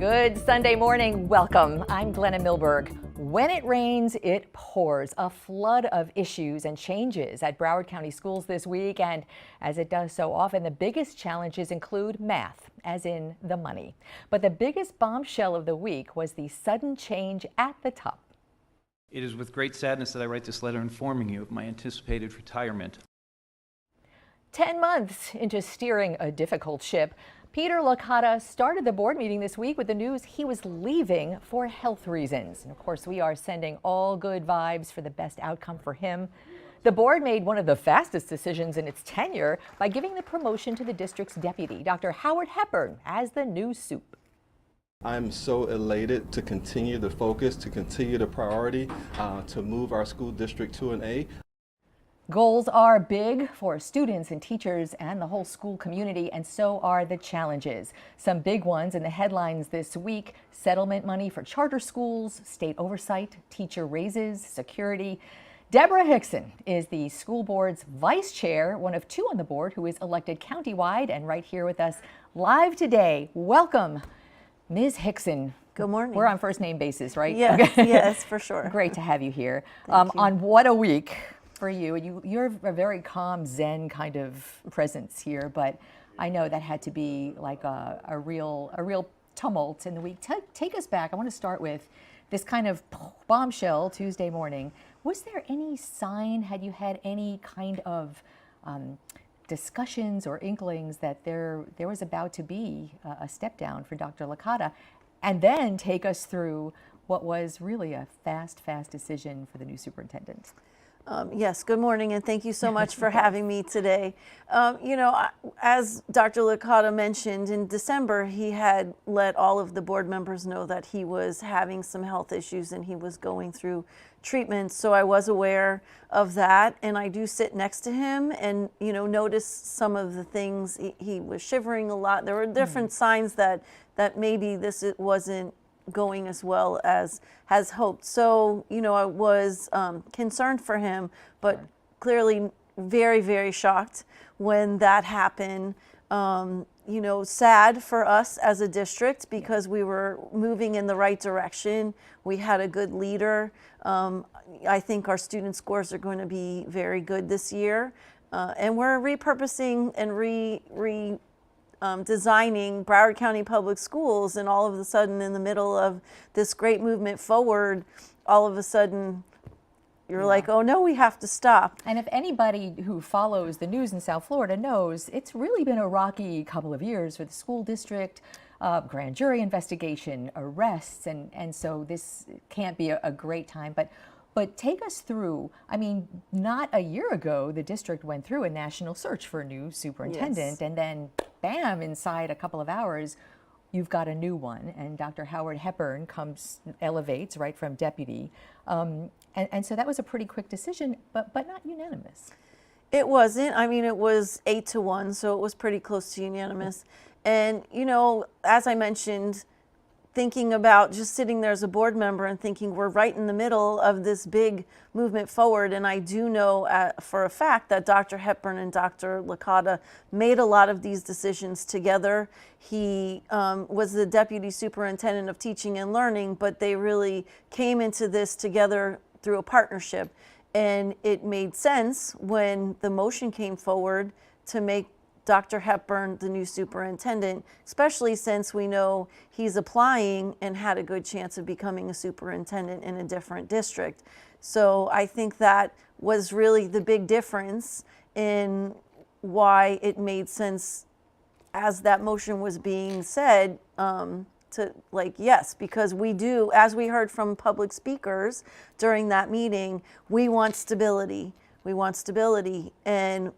Good Sunday morning. Welcome. I'm Glenna Milberg. When it rains, it pours. A flood of issues and changes at Broward County Schools this week. And as it does so often, the biggest challenges include math, as in the money. But the biggest bombshell of the week was the sudden change at the top. It is with great sadness that I write this letter informing you of my anticipated retirement. 10 months into steering a difficult ship, Peter Licata started the board meeting this week with the news he was leaving for health reasons. And of course, we are sending all good vibes for the best outcome for him. The board made one of the fastest decisions in its tenure by giving the promotion to the district's deputy, Dr. Howard Hepburn, as the new soup. I'm so elated to continue the focus, to continue the priority, to move our school district to an A. Goals are big for students and teachers and the whole school community, and so are the challenges. Some big ones in the headlines this week: settlement money for charter schools, state oversight, teacher raises, security. Debra Hixon is the school board's vice chair, one of two on the board who is elected countywide, and right here with us live today. Welcome, Ms. Hixon. Good morning. We're on first name basis, right? Yes, okay. Yes, for sure. Great to have you here. Thank you. On what a week for you. You're a very calm, zen kind of presence here, but I know that had to be like a real tumult in the week. Take us back. I want to start with this kind of bombshell Tuesday morning. Was there any sign, had you had any kind of discussions or inklings that there was about to be a step down for Dr. Licata? And then take us through what was really a fast decision for the new superintendent. Yes, good morning, and thank you so much for having me today. As Dr. Licata mentioned, in December, he had let all of the board members know that he was having some health issues and he was going through treatment. So I was aware of that, and I do sit next to him and, notice some of the things. He was shivering a lot. There were different signs that maybe this wasn't going as well as has hoped. So, I was concerned for him, but clearly very, very shocked when that happened. Sad for us as a district because we were moving in the right direction. We had a good leader. I think our student scores are going to be very good this year. And we're repurposing and designing Broward County Public Schools, and all of a sudden in the middle of this great movement forward, all of a sudden you're like, oh no, we have to stop. And if anybody who follows the news in South Florida knows, it's really been a rocky couple of years for the school district, grand jury investigation, arrests, and so this can't be a great time. But take us through, not a year ago, the district went through a national search for a new superintendent, yes. And then bam, inside a couple of hours, you've got a new one. And Dr. Howard Hepburn elevates right from deputy. And so that was a pretty quick decision, but not unanimous. It wasn't. It was 8-1, so it was pretty close to unanimous. And, as I mentioned, thinking about just sitting there as a board member and thinking we're right in the middle of this big movement forward. And I do know for a fact that Dr. Hepburn and Dr. Licata made a lot of these decisions together. He was the deputy superintendent of teaching and learning, but they really came into this together through a partnership. And it made sense when the motion came forward to make Dr. Hepburn the new superintendent, especially since we know he's applying and had a good chance of becoming a superintendent in a different district. So I think that was really the big difference in why it made sense as that motion was being said to yes, because we do, as we heard from public speakers during that meeting, we want stability. We want stability, and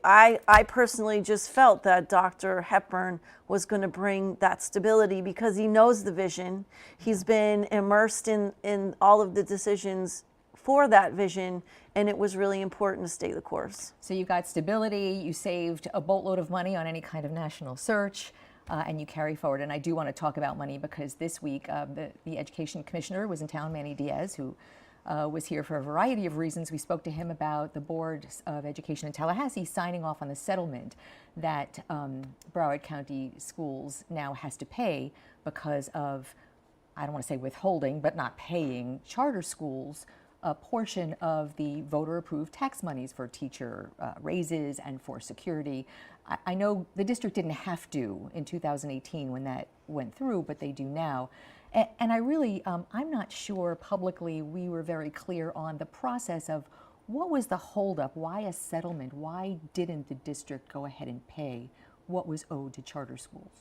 I personally just felt that Dr. Hepburn was going to bring that stability because he knows the vision. He's been immersed in all of the decisions for that vision, and it was really important to stay the course. So you got stability, you saved a boatload of money on any kind of national search, and you carry forward. And I do want to talk about money because this week the education commissioner was in town, Manny Diaz, who was here for a variety of reasons. We spoke to him about the Board of Education in Tallahassee signing off on the settlement that Broward County Schools now has to pay because of, I don't want to say withholding, but not paying charter schools a portion of the voter-approved tax monies for teacher raises and for security. I know the district didn't have to in 2018 when that went through, but they do now. And I really, I'm not sure publicly we were very clear on the process of what was the holdup, why a settlement, why didn't the district go ahead and pay what was owed to charter schools?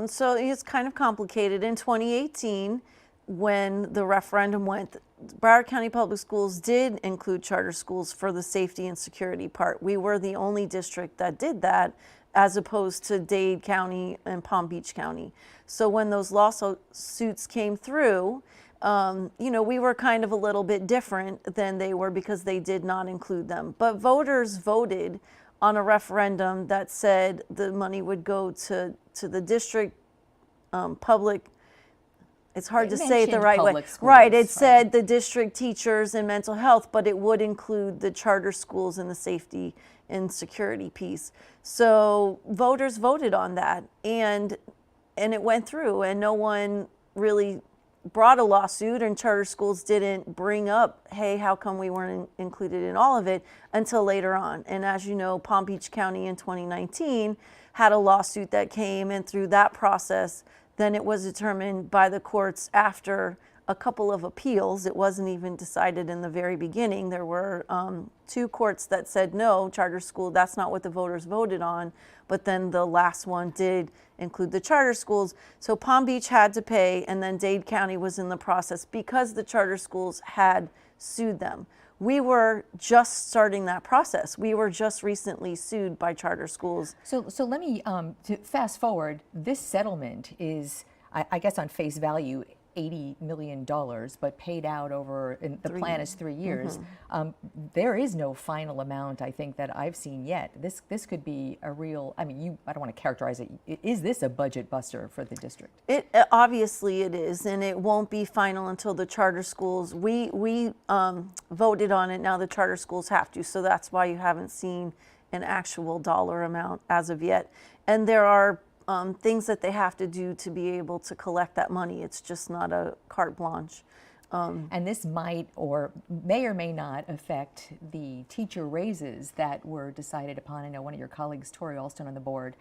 So it's kind of complicated. In 2018, when the referendum went, Broward County Public Schools did include charter schools for the safety and security part. We were the only district that did that, as opposed to Dade County and Palm Beach County. So when those lawsuits came through, we were kind of a little bit different than they were because they did not include them. But voters voted on a referendum that said the money would go to the district public. It's hard to say it the right way. Right, it said the district teachers and mental health, but it would include the charter schools and the safety and security piece. So voters voted on that, and it went through, and no one really brought a lawsuit, and charter schools didn't bring up, hey, how come we weren't included in all of it, until later on. And as you know, Palm Beach County in 2019 had a lawsuit that came, and through that process, then it was determined by the courts after a couple of appeals. It wasn't even decided in the very beginning. There were 2 courts that said no, charter school, that's not what the voters voted on. But then the last one did include the charter schools. So Palm Beach had to pay, and then Dade County was in the process because the charter schools had sued them. We were just starting that process. We were just recently sued by charter schools. So let me to fast forward. This settlement is, I guess, on face value, $80 million, but paid out over, the plan is 3 years. There is no final amount, I think, that I've seen yet. This could be a real, I mean, I don't want to characterize it. Is this a budget buster for the district? Obviously it is, and it won't be final until the charter schools, we voted on it, now the charter schools have to, so that's why you haven't seen an actual dollar amount as of yet. And there are things that they have to do to be able to collect that money. It's just not a carte blanche. And this might or may not affect the teacher raises that were decided upon. I know one of your colleagues, Tori Alston, on the board,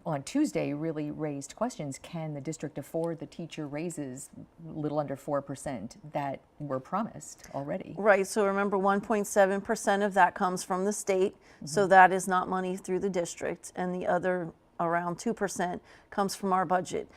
on Tuesday really raised questions. Can the district afford the teacher raises, a little under 4%, that were promised already? Right, so remember 1.7% of that comes from the state, so that is not money through the district, and the other around 2% comes from our budget.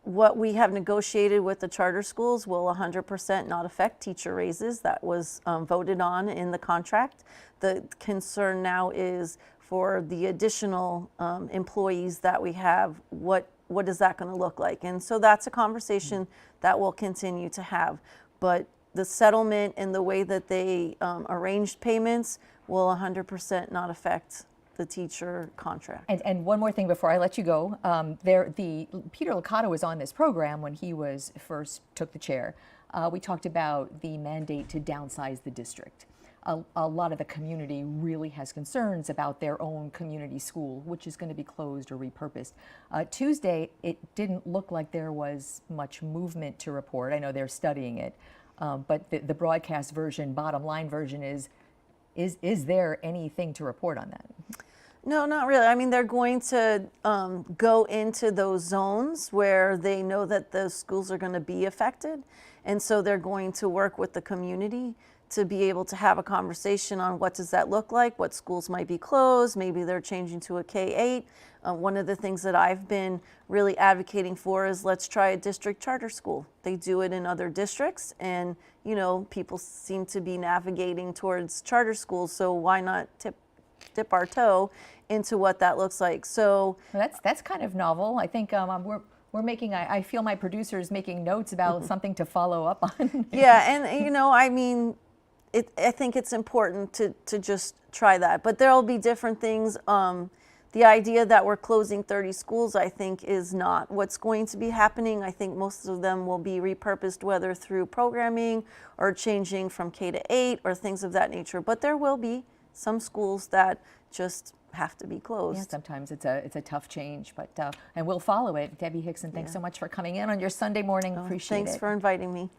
What we have negotiated with the charter schools will 100% not affect teacher raises. That was voted on in the contract. The concern now is for the additional employees that we have, what is that going to look like? And so that's a conversation that we'll continue to have. But the settlement and the way that they arranged payments will 100% not affect the teacher contract. And one more thing before I let you go. Peter Licata was on this program when he first took the chair. We talked about the mandate to downsize the district. A lot of the community really has concerns about their own community school, which is going to be closed or repurposed. Tuesday, it didn't look like there was much movement to report. I know they're studying it, but the broadcast version, bottom line version is there anything to report on that? No, not really. I mean, they're going to go into those zones where they know that the schools are going to be affected. And so they're going to work with the community to be able to have a conversation on what does that look like, what schools might be closed, maybe they're changing to a K-8. One of the things that I've been really advocating for is let's try a district charter school. They do it in other districts, and people seem to be navigating towards charter schools, so why not dip our toe into what that looks like? So that's kind of novel. I think we're making, I feel my producer's making notes about something to follow up on. Yeah, and I mean, I think it's important to just try that. But there'll be different things. the idea that we're closing 30 schools, I think, is not what's going to be happening. I think most of them will be repurposed, whether through programming or changing from K to 8 or things of that nature. But there will be some schools that just have to be closed. Yeah, sometimes it's a tough change, but and we'll follow it. Debbie Hixon, thanks so much for coming in on your Sunday morning. Appreciate it. Thanks for inviting me.